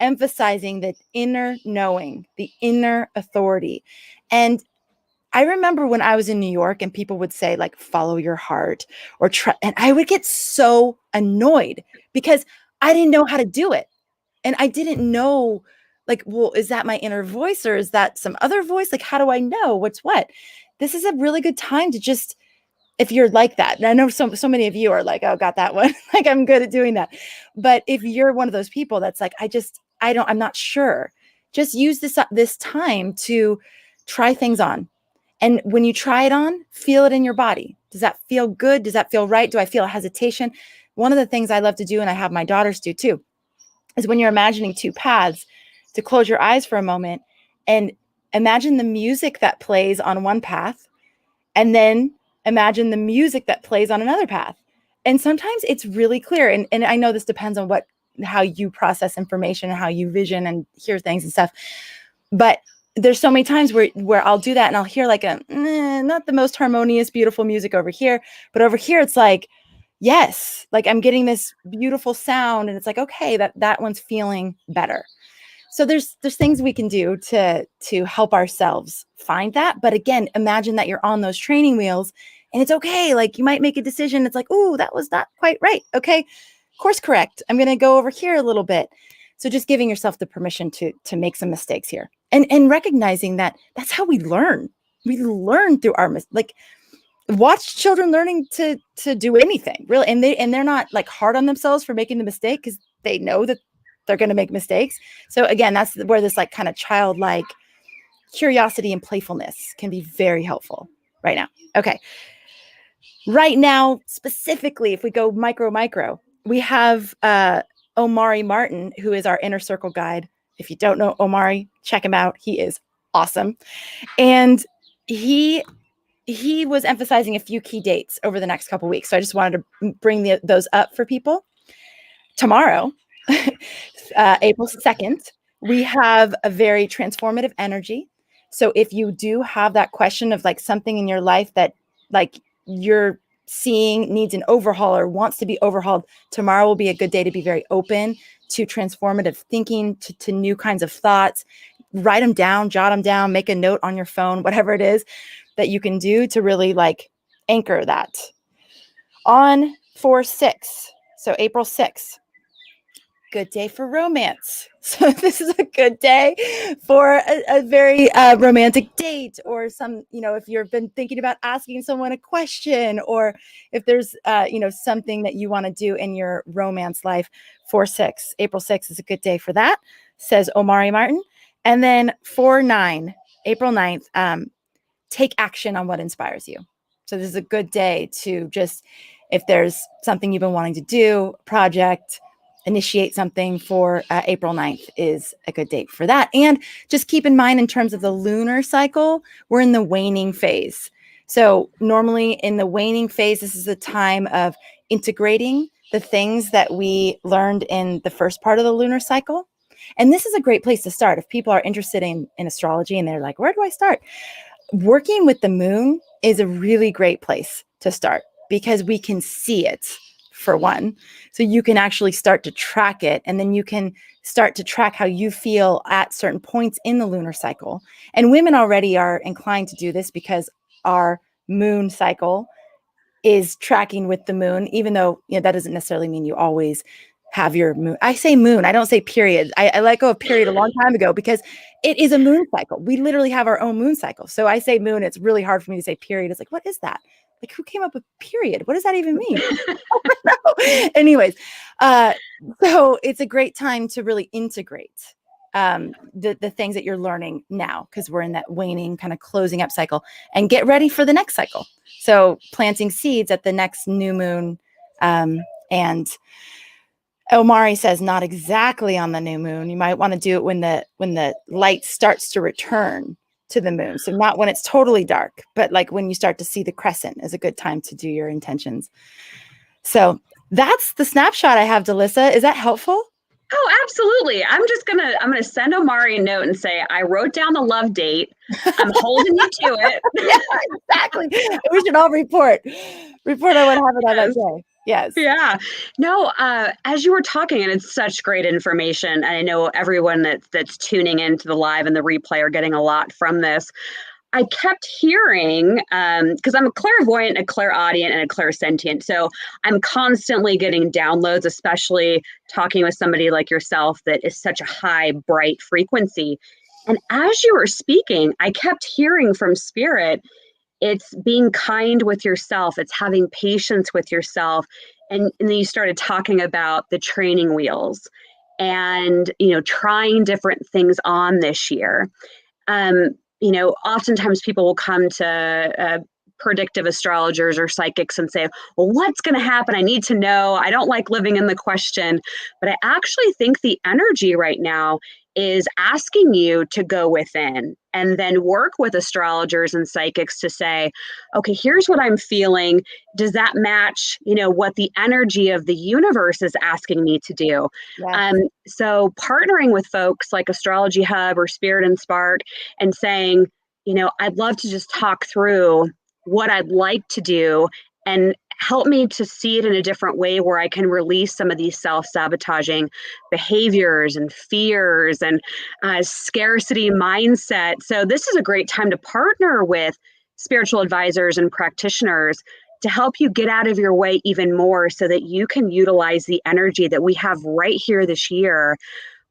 emphasizing the inner knowing, the inner authority. And I remember when I was in New York and people would say like, follow your heart or try. And I would get so annoyed because I didn't know how to do it. And I didn't know like, well, is that my inner voice or is that some other voice? Like, how do I know what's what? This is a really good time to just, if you're like that, and I know so many of you are like, oh, got that one. Like, I'm good at doing that. But if you're one of those people that's like, I'm not sure, just use this time to try things on. And when you try it on, feel it in your body. Does that feel good? Does that feel right? Do I feel a hesitation? One of the things I love to do, and I have my daughters do too, is when you're imagining two paths, to close your eyes for a moment and imagine the music that plays on one path, and then imagine the music that plays on another path. And sometimes it's really clear. And I know this depends on how you process information and how you vision and hear things and stuff. But there's so many times where I'll do that and I'll hear like not the most harmonious, beautiful music over here, but over here it's like, yes, like I'm getting this beautiful sound, and it's like, okay, that one's feeling better. So there's things we can do to help ourselves find that. But again, imagine that you're on those training wheels and it's okay. Like you might make a decision. It's like, oh, that was not quite right. Okay, course correct. I'm going to go over here a little bit. So just giving yourself the permission to make some mistakes here, and recognizing that that's how we learn. We learn through our like watch children learning to do anything really, and they're not like hard on themselves for making the mistake because they know that they're going to make mistakes. So again, that's where this like kind of childlike curiosity and playfulness can be very helpful right now. Okay. Right now, specifically, if we go micro, we have Omari Martin, who is our inner circle guide. If you don't know Omari, check him out. He is awesome. And he was emphasizing a few key dates over the next couple of weeks. So I just wanted to bring those up for people. Tomorrow, April 2nd, we have a very transformative energy. So if you do have that question of like something in your life that like you're seeing needs an overhaul or wants to be overhauled, tomorrow will be a good day to be very open to transformative thinking, to new kinds of thoughts. Write them down, jot them down, make a note on your phone, whatever it is that you can do to really like anchor that. On 4/6, so April 6th, good day for romance. So this is a good day for a very romantic date, or some, if you've been thinking about asking someone a question, or if there's, something that you want to do in your romance life. 4/6, April 6th is a good day for that, says Omari Martin. And then 4/9, April 9th, take action on what inspires you. So this is a good day to just, if there's something you've been wanting to do, project, initiate something for April 9th is a good date for that. And just keep in mind, in terms of the lunar cycle, we're in the waning phase. So normally in the waning phase, this is a time of integrating the things that we learned in the first part of the lunar cycle. And this is a great place to start. If people are interested in astrology and they're like, where do I start? Working with the moon is a really great place to start, because we can see it, for one. So you can actually start to track it, and then you can start to track how you feel at certain points in the lunar cycle. And women already are inclined to do this because our moon cycle is tracking with the moon, even though that doesn't necessarily mean you always have your moon. I say moon, I don't say period. I let go of period a long time ago because it is a moon cycle. We literally have our own moon cycle. So I say moon, it's really hard for me to say period. It's like, what is that? Like, who came up with period? What does that even mean? Anyways, so it's a great time to really integrate the things that you're learning now, because we're in that waning kind of closing up cycle, and get ready for the next cycle. So planting seeds at the next new moon. And Omari says not exactly on the new moon. You might want to do it when the light starts to return to the moon. So not when it's totally dark, but like when you start to see the crescent is a good time to do your intentions. So that's the snapshot I have, Dallisa. Is that helpful? Oh, absolutely. I'm gonna send Omari a note and say, I wrote down the love date. I'm holding you to it. Yeah, exactly. We should all report on what happened on that day. Yes. Yeah. No, as you were talking, and it's such great information, and I know everyone that's tuning into the live and the replay are getting a lot from this. I kept hearing, because I'm a clairvoyant, a clairaudient, and a clairsentient. So I'm constantly getting downloads, especially talking with somebody like yourself that is such a high, bright frequency. And as you were speaking, I kept hearing from Spirit, it's being kind with yourself. It's having patience with yourself. And then you started talking about the training wheels. and, trying different things on this year. Oftentimes people will come to predictive astrologers or psychics and say, well, what's going to happen? I need to know. I don't like living in the question. But I actually think the energy right now is asking you to go within and then work with astrologers and psychics to say, okay, here's what I'm feeling. Does that match, what the energy of the universe is asking me to do? Yes. So partnering with folks like Astrology Hub or Spirit and Spark and saying, I'd love to just talk through what I'd like to do and help me to see it in a different way where I can release some of these self-sabotaging behaviors and fears and scarcity mindset. So this is a great time to partner with spiritual advisors and practitioners to help you get out of your way even more so that you can utilize the energy that we have right here this year,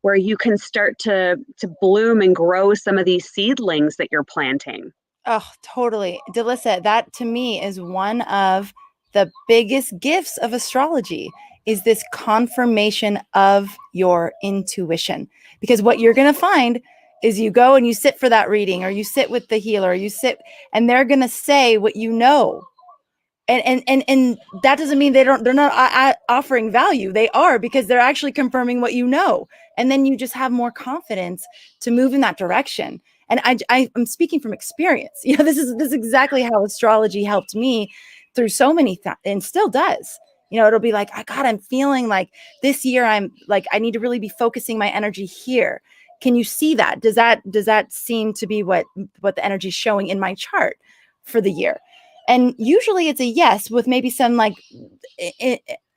where you can start to bloom and grow some of these seedlings that you're planting. Oh, totally. Dallisa, that to me is one of the biggest gifts of astrology, is this confirmation of your intuition. Because what you're going to find is you go and you sit for that reading, or you sit with the healer, or you sit, and they're going to say what you know. And that doesn't mean they're not offering value. They are, because they're actually confirming what you know. And then you just have more confidence to move in that direction. And I'm speaking from experience. This is exactly how astrology helped me through so many and still does. It'll be like, God, I'm feeling like this year I'm like, I need to really be focusing my energy here. Can you see that? Does that seem to be what the energy is showing in my chart for the year? And usually it's a yes, with maybe some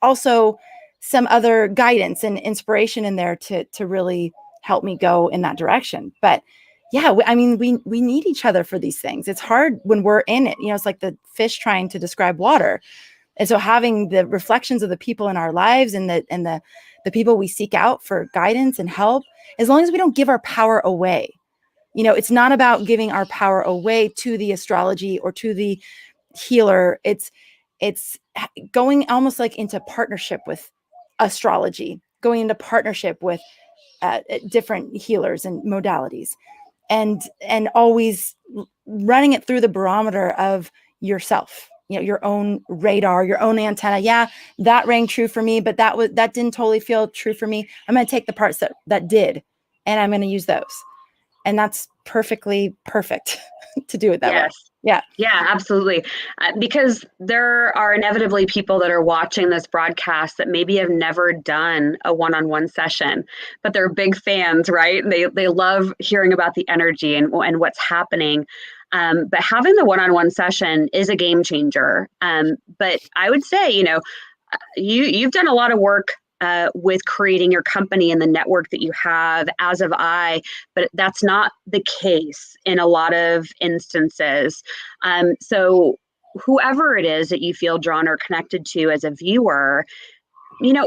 also some other guidance and inspiration in there to really help me go in that direction. But yeah, we need each other for these things. It's hard when we're in it. It's like the fish trying to describe water. And so having the reflections of the people in our lives and the people we seek out for guidance and help, as long as we don't give our power away. It's not about giving our power away to the astrology or to the healer. It's going almost like into partnership with astrology, going into partnership with different healers and modalities, and always running it through the barometer of yourself, your own radar, your own antenna. Yeah, that rang true for me, but that didn't totally feel true for me. I'm going to take the parts that did, and I'm going to use those. And that's perfectly perfect to do it that way. Yeah. Yeah, absolutely. Because there are inevitably people that are watching this broadcast that maybe have never done a one-on-one session, but they're big fans, right? They love hearing about the energy and what's happening. But having the one-on-one session is a game changer. But I would say, you've done a lot of work with creating your company and the network that you have, as of I, but that's not the case in a lot of instances. So whoever it is that you feel drawn or connected to as a viewer,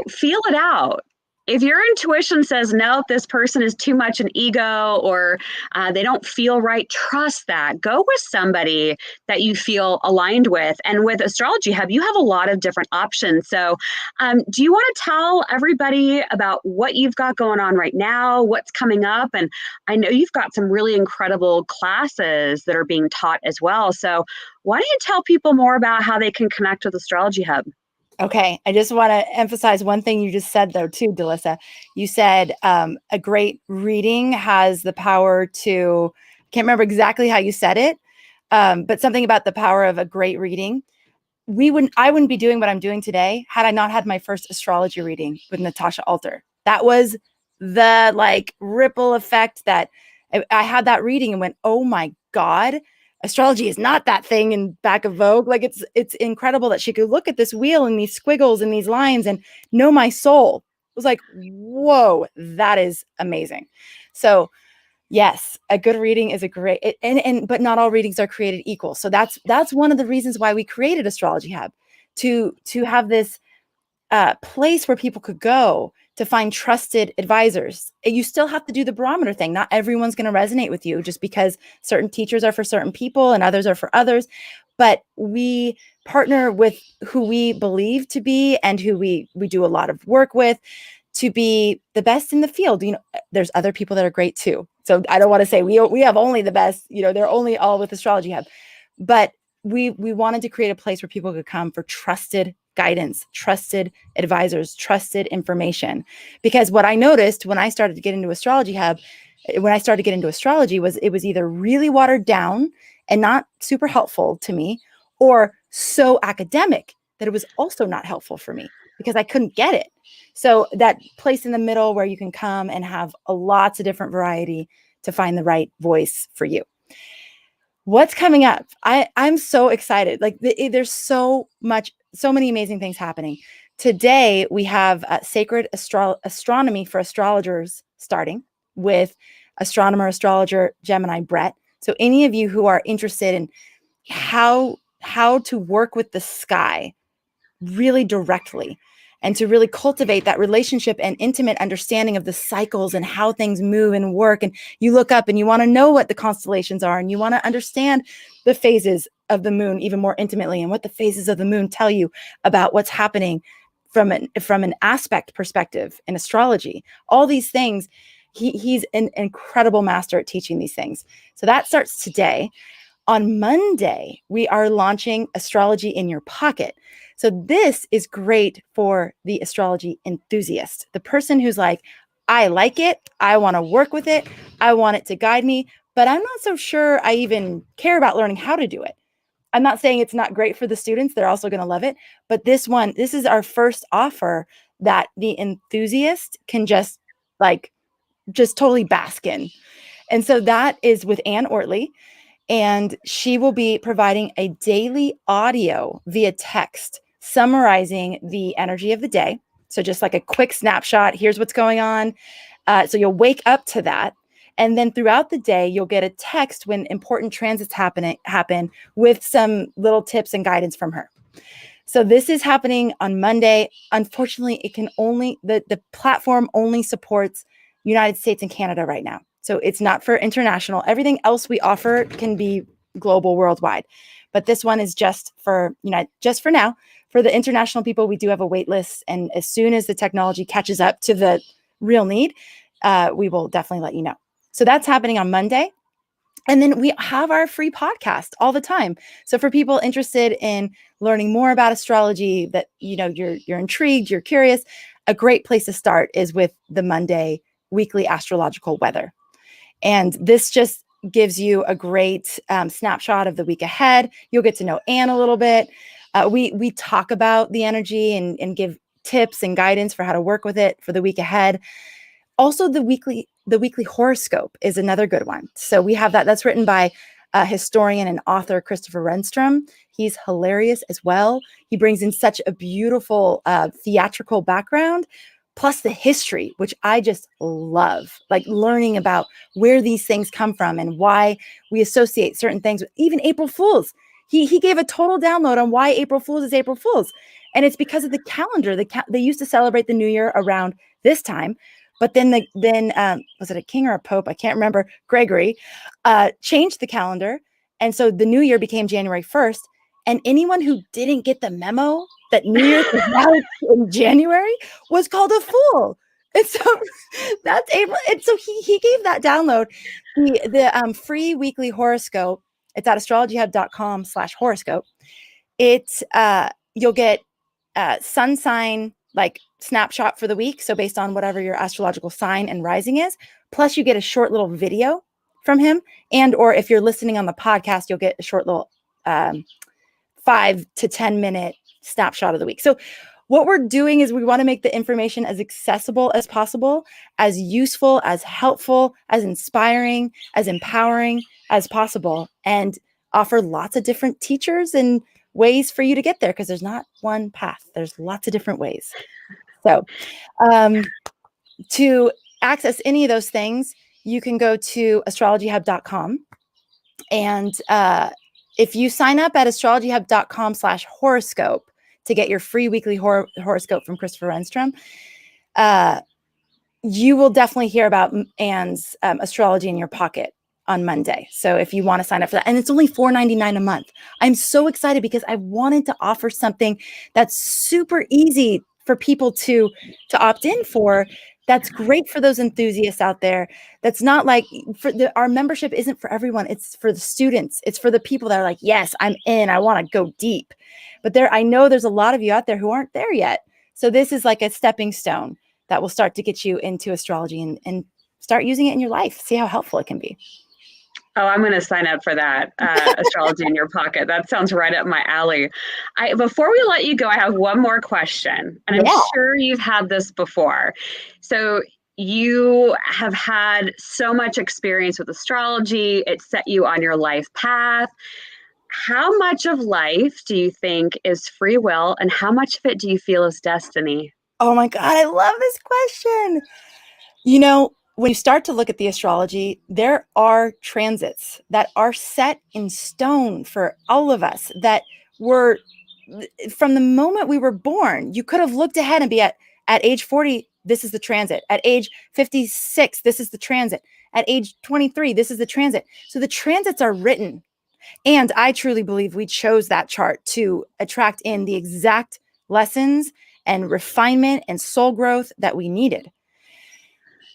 feel it out. If your intuition says, no, this person is too much an ego, or they don't feel right, trust that. Go with somebody that you feel aligned with. And with Astrology Hub, you have a lot of different options. So do you want to tell everybody about what you've got going on right now, what's coming up? And I know you've got some really incredible classes that are being taught as well. So why don't you tell people more about how they can connect with Astrology Hub? Okay. I just want to emphasize one thing you just said, though, too, Dallisa. You said a great reading has the power to, I can't remember exactly how you said it, but something about the power of a great reading. I wouldn't be doing what I'm doing today had I not had my first astrology reading with Natasha Alter. That was the ripple effect that I had that reading and went, oh my God, astrology is not that thing in back of Vogue. It's incredible that she could look at this wheel and these squiggles and these lines and know my soul. It was like, whoa, that is amazing. So yes, a good reading is a great, but not all readings are created equal. So that's one of the reasons why we created Astrology Hub, to have this place where people could go to find trusted advisors. You still have to do the barometer thing. Not everyone's going to resonate with you, just because certain teachers are for certain people and others are for others. But we partner with who we believe to be and who we do a lot of work with to be the best in the field. There's other people that are great too. So I don't want to say we have only the best, they're only all with Astrology Hub, but we wanted to create a place where people could come for trusted guidance, trusted advisors, trusted information. Because what I noticed when I started to get into Astrology Hub, when I started to get into astrology, was it was either really watered down and not super helpful to me, or so academic that it was also not helpful for me because I couldn't get it. So that place in the middle where you can come and have lots of different variety to find the right voice for you. What's coming up? I'm so excited. Like there's so many amazing things happening. Today, we have Sacred Astronomy for Astrologers starting with astronomer, astrologer, Gemini Brett. So any of you who are interested in how to work with the sky really directly and to really cultivate that relationship and intimate understanding of the cycles and how things move and work. And you look up and you want to know what the constellations are, and you want to understand the phases of the moon even more intimately, and what the phases of the moon tell you about what's happening from an aspect perspective in astrology. All these things, he's an incredible master at teaching these things. So that starts today. On Monday, we are launching Astrology in Your Pocket. So this is great for the astrology enthusiast, the person who's like, I like it, I want to work with it, I want it to guide me, but I'm not so sure I even care about learning how to do it. I'm not saying it's not great for the students, they're also going to love it, but this is our first offer that the enthusiast can just totally bask in. And so that is with Ann Ortley. And she will be providing a daily audio via text summarizing the energy of the day. So just like a quick snapshot, here's what's going on. So you'll wake up to that. And then throughout the day, you'll get a text when important transits happen with some little tips and guidance from her. So this is happening on Monday. Unfortunately, it can the platform only supports United States and Canada right now. So it's not for international. Everything else we offer can be global, worldwide. But this one is just for now. For the international people, we do have a wait list. And as soon as the technology catches up to the real need, we will definitely let you know. So that's happening on Monday. And then we have our free podcast all the time. So for people interested in learning more about astrology, that you're intrigued, you're curious, a great place to start is with the Monday weekly astrological weather. And this just gives you a great snapshot of the week ahead. You'll get to know Anne a little bit. We talk about the energy and give tips and guidance for how to work with it for the week ahead. Also, the weekly horoscope is another good one. So we have that. That's written by historian and author Christopher Renstrom. He's hilarious as well. He brings in such a beautiful theatrical background, plus the history, which I just love, like learning about where these things come from and why we associate certain things with even April Fools. He gave a total download on why April Fools is April Fools. And it's because of the calendar. They used to celebrate the new year around this time. But then was it a king or a pope? I can't remember. Gregory changed the calendar. And so the new year became January 1st. And anyone who didn't get the memo that New Year's was now in January was called a fool. And so that's April. And so he gave that download. The free weekly horoscope, it's at astrologyhub.com/horoscope. You'll get sun sign snapshot for the week. So based on whatever your astrological sign and rising is, plus you get a short little video from him. Or if you're listening on the podcast, you'll get a short little 5 to 10 minute snapshot of the week. So what we're doing is we want to make the information as accessible as possible, as useful, as helpful, as inspiring, as empowering as possible, and offer lots of different teachers and ways for you to get there, because there's not one path. There's lots of different ways. So to access any of those things, you can go to astrologyhub.com. And if you sign up at astrologyhub.com/horoscope to get your free weekly horoscope from Christopher Renstrom, you will definitely hear about Anne's Astrology in Your Pocket on Monday. So if you want to sign up for that, and it's only $4.99 a month. I'm so excited because I wanted to offer something that's super easy for people to opt in for. That's great for those enthusiasts out there. That's not like our membership isn't for everyone. It's for the students. It's for the people that are like, yes, I'm in. I want to go deep. But I know there's a lot of you out there who aren't there yet. So this is like a stepping stone that will start to get you into astrology and start using it in your life. See how helpful it can be. Oh, I'm going to sign up for that. Astrology in your pocket. That sounds right up my alley. Before we let you go, I have one more question, and I'm sure you've had this before. So you have had so much experience with astrology. It set you on your life path. How much of life do you think is free will, and how much of it do you feel is destiny? Oh my God, I love this question. You know, when you start to look at the astrology, there are transits that are set in stone for all of us that were from the moment we were born. You could have looked ahead and be at age 40, this is the transit. At age 56, this is the transit. At age 23, this is the transit. So the transits are written. And I truly believe we chose that chart to attract in the exact lessons and refinement and soul growth that we needed.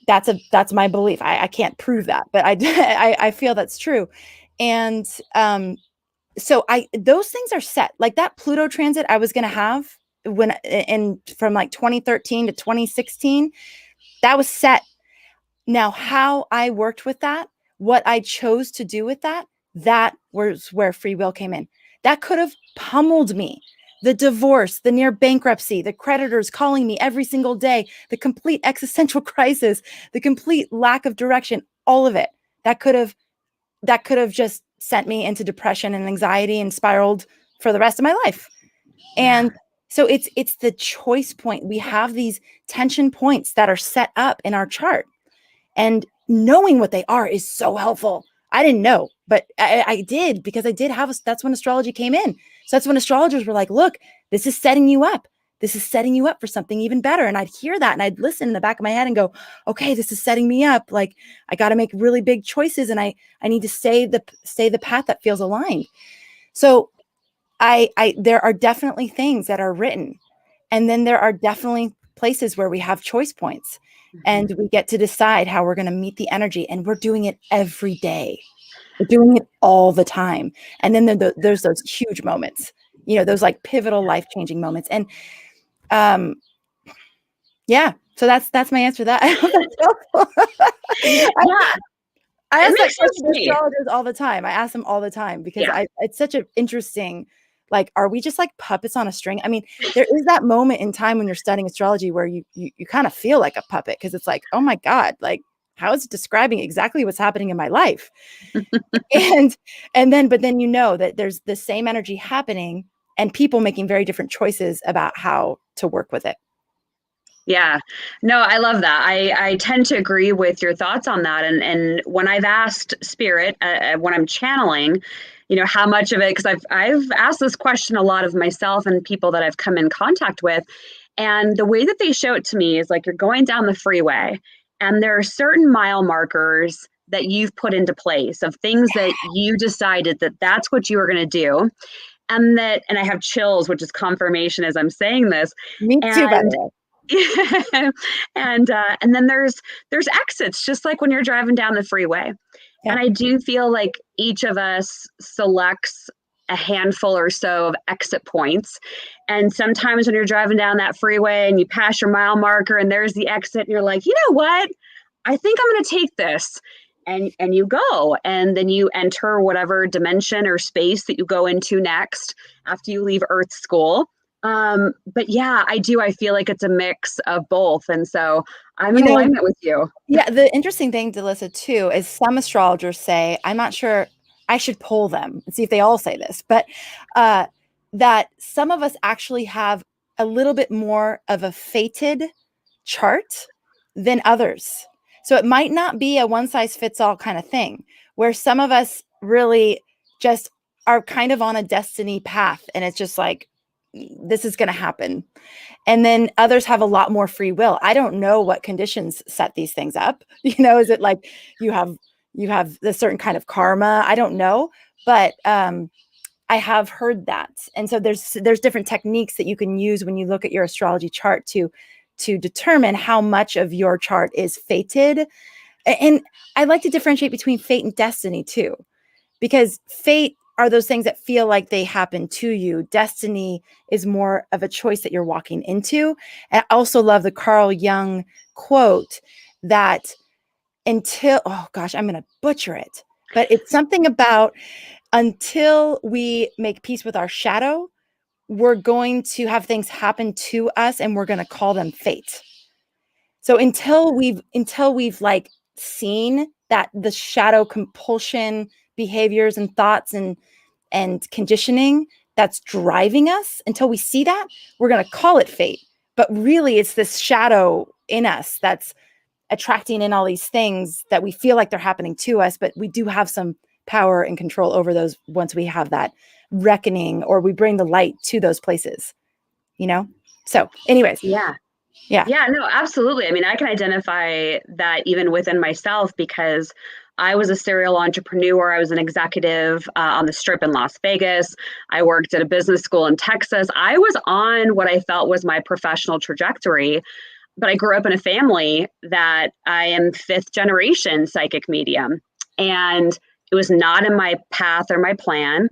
That's my belief. I can't prove that, but I feel that's true. And so those things are set. Like that Pluto transit I was going to have from like 2013 to 2016, that was set. Now, how I worked with that, what I chose to do with that was where free will came in. That could have pummeled me. The divorce, the near bankruptcy, the creditors calling me every single day, the complete existential crisis, the complete lack of direction, all of it. That could have just sent me into depression and anxiety and spiraled for the rest of my life. And so it's the choice point. We have these tension points that are set up in our chart. And knowing what they are is so helpful. I didn't know, but I did, because that's when astrology came in. So that's when astrologers were like, look, this is setting you up. This is setting you up for something even better. And I'd hear that and I'd listen in the back of my head and go, okay, this is setting me up. Like I got to make really big choices and I need to stay the path that feels aligned. So there are definitely things that are written. And then there are definitely places where we have choice points. And we get to decide how we're going to meet the energy. And we're doing it every day. We're doing it all the time. And then there's those huge moments, those like pivotal life-changing moments. And so that's my answer to that. I hope that's helpful. I ask that question to astrologers all the time. I ask them all the time because it's such an interesting, like, are we just like puppets on a string? I mean, there is that moment in time when you're studying astrology where you kind of feel like a puppet, because it's like, oh my God, like, how is it describing exactly what's happening in my life? but then that there's the same energy happening and people making very different choices about how to work with it. Yeah, no, I love that. I tend to agree with your thoughts on that. And when I've asked Spirit, when I'm channeling, how much of it, because I've asked this question a lot of myself and people that I've come in contact with. And the way that they show it to me is like, you're going down the freeway and there are certain mile markers that you've put into place of things that you decided that that's what you were going to do. And I have chills, which is confirmation as I'm saying this. Me too, by the way. And then there's exits, just like when you're driving down the freeway. Yeah. And I do feel like each of us selects a handful or so of exit points. And sometimes when you're driving down that freeway and you pass your mile marker and there's the exit, and you're like, you know what? I think I'm going to take this. And you go, and then you enter whatever dimension or space that you go into next after you leave Earth school. But yeah, I feel like it's a mix of both. And so I'm in alignment with you. Yeah. The interesting thing, Dallisa, too, is some astrologers say, I'm not sure, I should poll them and see if they all say this, but that some of us actually have a little bit more of a fated chart than others. So it might not be a one size fits all kind of thing, where some of us really just are kind of on a destiny path. And it's just like, this is going to happen. And then others have a lot more free will. I don't know what conditions set these things up. Is it like you have a certain kind of karma? I don't know. But I have heard that. And so there's different techniques that you can use when you look at your astrology chart to determine how much of your chart is fated. And I like to differentiate between fate and destiny too, because fate are those things that feel like they happen to you. Destiny is more of a choice that you're walking into. And I also love the Carl Jung quote that until, oh gosh, I'm going to butcher it, but it's something about until we make peace with our shadow, we're going to have things happen to us and we're going to call them fate. So until we've like seen that the shadow compulsion behaviors and thoughts and conditioning that's driving us, until we see that, we're going to call it fate. But really it's this shadow in us that's attracting in all these things that we feel like they're happening to us, but we do have some power and control over those once we have that reckoning or we bring the light to those places, you know? So anyways. Yeah. Yeah. Yeah, no, absolutely. I mean, I can identify that even within myself because I was a serial entrepreneur. I was an executive on the Strip in Las Vegas. I worked at a business school in Texas. I was on what I felt was my professional trajectory, but I grew up in a family that I am fifth generation psychic medium. And it was not in my path or my plan.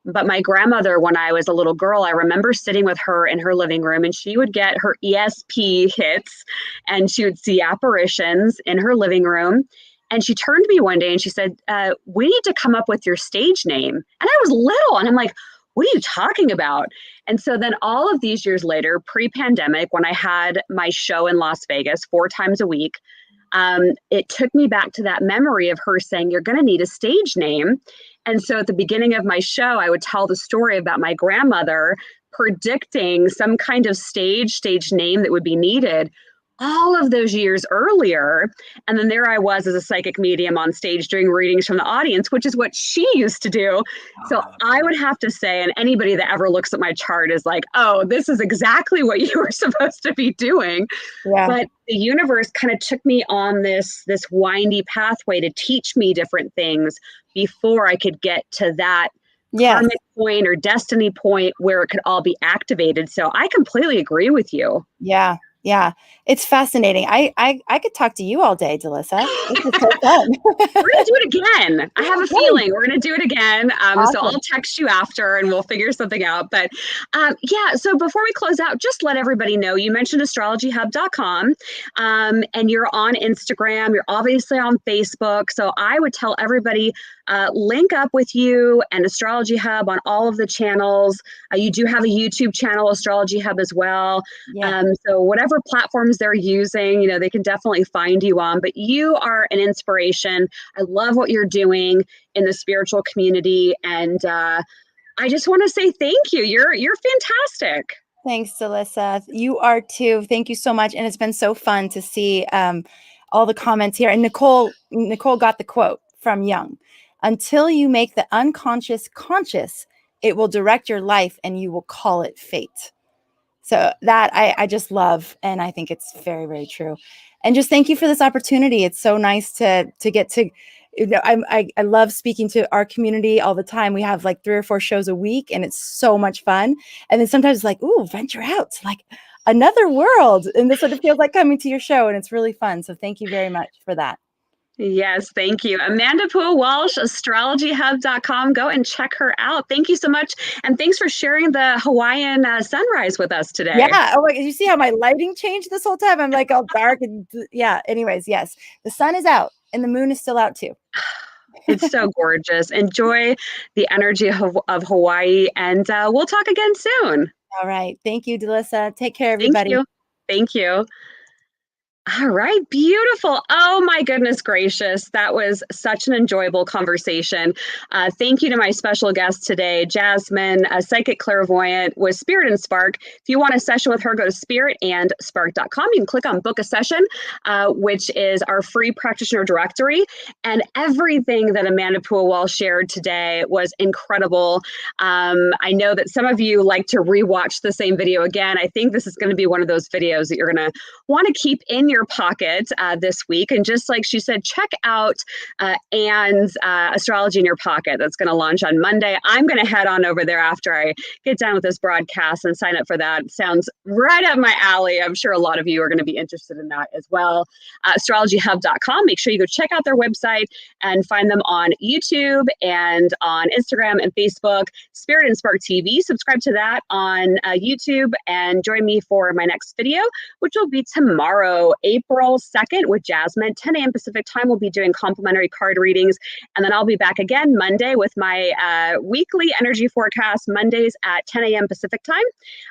But my grandmother, when I was a little girl, I remember sitting with her in her living room and she would get her ESP hits and she would see apparitions in her living room. And she turned to me one day and she said, we need to come up with your stage name. And I was little and I'm like, what are you talking about? And so then all of these years later, pre-pandemic, when I had my show in Las Vegas 4 times a week, it took me back to that memory of her saying, you're going to need a stage name. And so at the beginning of my show, I would tell the story about my grandmother predicting some kind of stage name that would be needed all of those years earlier. And then there I was as a psychic medium on stage doing readings from the audience, which is what she used to do. So I would have to say, and anybody that ever looks at my chart is like, oh, this is exactly what you were supposed to be doing. Yeah. But the universe kind of took me on this windy pathway to teach me different things before I could get to that karmic point or destiny point where it could all be activated. So I completely agree with you. Yeah. Yeah. It's fascinating. I could talk to you all day, Dallisa. This is so fun. We're going to do it again. I have a feeling we're going to do it again. Awesome. So I'll text you after and we'll figure something out. But yeah, so before we close out, just let everybody know, you mentioned astrologyhub.com and you're on Instagram. You're obviously on Facebook. So I would tell everybody, link up with you and Astrology Hub on all of the channels. You do have a YouTube channel, Astrology Hub as well. Yeah. So whatever platforms they're using, you know, they can definitely find you on, but you are an inspiration. I love what you're doing in the spiritual community. And I just want to say thank you. You're fantastic. Thanks, Dallisa. You are too. Thank you so much. And it's been so fun to see all the comments here. And Nicole got the quote from Jung. Until you make the unconscious conscious, it will direct your life and you will call it fate. So that I just love, and I think it's very, very true. And just thank you for this opportunity. It's so nice to get to, you know, I love speaking to our community all the time. We have like 3 or 4 shows a week and it's so much fun. And then sometimes it's like, ooh, venture out to like another world. And this is what it feels like coming to your show. And it's really fun. So thank you very much for that. Yes, thank you. Amanda Pua Walsh, astrologyhub.com. Go and check her out. Thank you so much. And thanks for sharing the Hawaiian sunrise with us today. Yeah. Oh, you see how my lighting changed this whole time? I'm like all dark. And yeah. Anyways, yes, the sun is out and the moon is still out too. It's so gorgeous. Enjoy the energy of Hawaii. And we'll talk again soon. All right. Thank you, Dallisa. Take care, everybody. Thank you. Thank you. All right, beautiful. Oh my goodness gracious. That was such an enjoyable conversation. Thank you to my special guest today, Jasmine, a psychic clairvoyant with Spirit and Spark. If you want a session with her, go to spiritandspark.com. You can click on book a session, which is our free practitioner directory. And everything that Amanda Pua Walsh shared today was incredible. I know that some of you like to rewatch the same video again. I think this is going to be one of those videos that you're going to want to keep in your your pocket this week. And just like she said, check out Anne's Astrology in Your Pocket. That's going to launch on Monday. I'm going to head on over there after I get done with this broadcast and sign up for that. It sounds right up my alley. I'm sure a lot of you are going to be interested in that as well. Astrologyhub.com. Make sure you go check out their website and find them on YouTube and on Instagram and Facebook. Spirit and Spark TV. Subscribe to that on YouTube and join me for my next video, which will be tomorrow, April 2nd with Jasmine. 10 a.m. Pacific time, we'll be doing complimentary card readings. And then I'll be back again Monday with my weekly energy forecast, Mondays at 10 a.m. Pacific time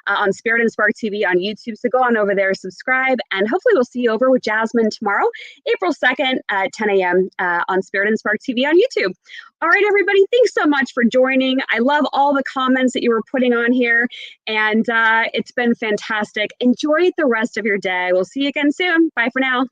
on Spirit and Spark TV on YouTube. So go on over there, subscribe, and hopefully we'll see you over with Jasmine tomorrow, April 2nd at 10 a.m. On Spirit and Spark TV on YouTube. All right, everybody, thanks so much for joining. I love all the comments that you were putting on here, and it's been fantastic. Enjoy the rest of your day. We'll see you again soon. Bye for now.